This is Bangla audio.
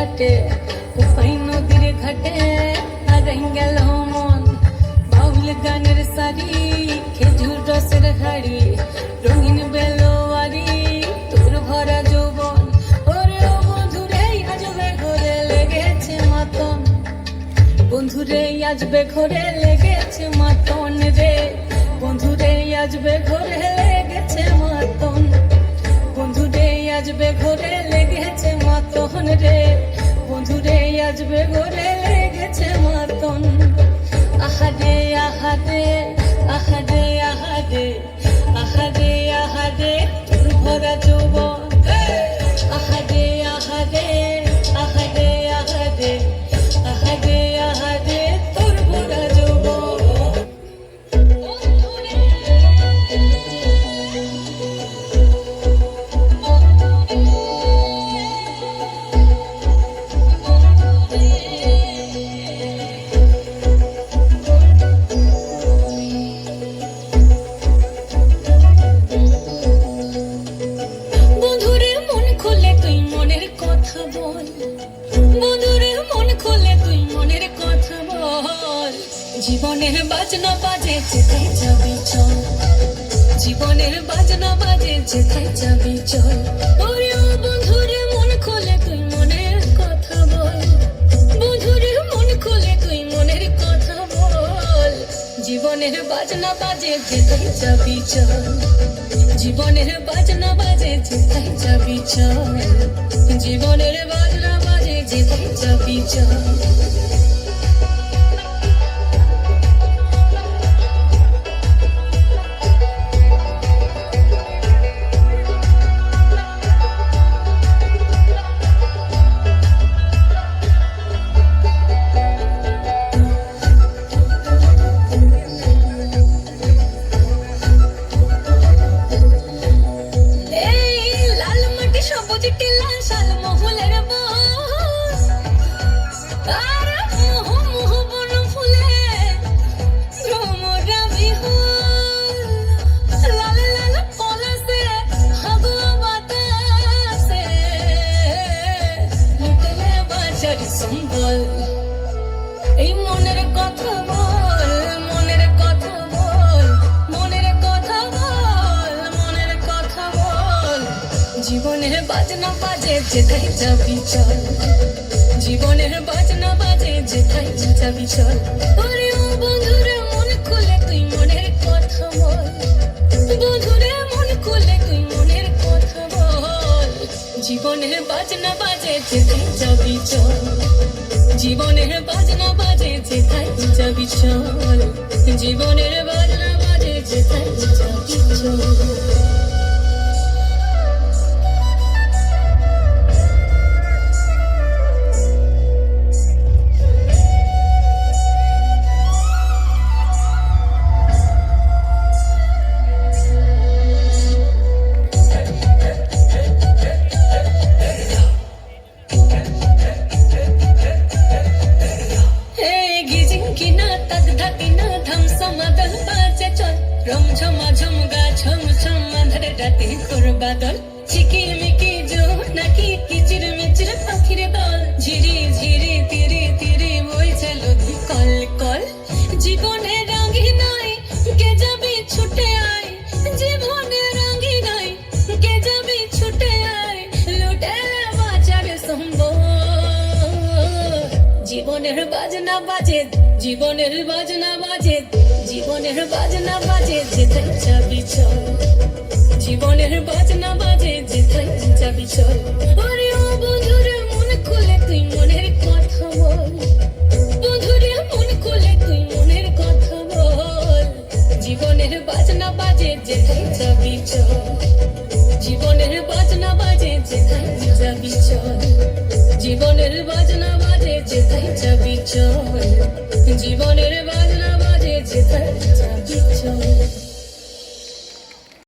ঘাটে উপাই নদীর ঘাটে হারাই গেল মন বাউল গানের সারি খেজুর রসের হাড়ি রঙিন বেলোয়ারি তোর ভরা যৌবন ওরে ও বন্ধুরে আজবে ঘরে লেগেছে মাতন বন্ধুরে আজবে ঘরে লেগেছে মাতন রে বন্ধুরে আজবে ঘরে লেগেছে মাতন বন্ধুরে আজবে ঘরে লেগেছে মাতন রে বন্ধুরে আজবে ঘরে লেগেছে মাতন আহারে আহারে আহারে আহারে আহারে আহারে তোর ভরা যৌবন আহারে আহারে আহারে আহারে আহারে আহারে তোর ভরা যৌবন জীবনের বাজনা বাজে যেথায় যাবি চল জীবনের বাজনা বাজে যেথায় যাবি চল ওরে ও বন্ধুরে মন খোলে তুই মনের কথা বল বন্ধুরে মন খোলে তুই মনের কথা বল জীবনের বাজনা বাজে যেথায় যাবি চল জীবনের বাজনা বাজে যেথায় যাবি চল জীবনের বাজনা বাজে যেথায় যাবি চল এই মনের কথা বল মনের কথা বল মনের কথা বল মনের কথা বল জীবনের বাজনা বাজে যেথায় যাবি চল জীবনের বাজনা বাজে যেথায় যাবি চল ওরে ও বন্ধুরে মন খুলে তুই মনের কথা বল বন্ধুরে মন খুলে তুই মনের কথা বল জীবনের বাজনা বাজে যেথায় যাবি চল জীবনের বাজনা বাজে যেথায় যাবি চল জীবনের বাজনা বাজে যেথায় যাবি চল ঝমঝম গা ছমছম আঁধার রাতে ঘোর বাদল ঝিকিমিকি জোনাকি কিচির মিচির পাখির দল ঝিরি ঝিরি তীরে তীরে বইছে নদী কল কল জীবনে রঙি নাই কে যাবি ছুটে আয় জীবনে রঙি নাই কে যাবি ছুটে আয় লুটে বাজার সম্ভব জীবনের বাজনা বাজে জীবনের বাজনা বাজে জীবনের বাজনা বাজে যেথায় যাবি চল জীবনের বাজনা বাজে যেথায় যাবি চল ওরে ও বন্ধুরে মন খুলে তুই মনের কথা বল বন্ধুরে মন খুলে তুই মনের কথা বল জীবনের বাজনা বাজে যেথায় যাবি চল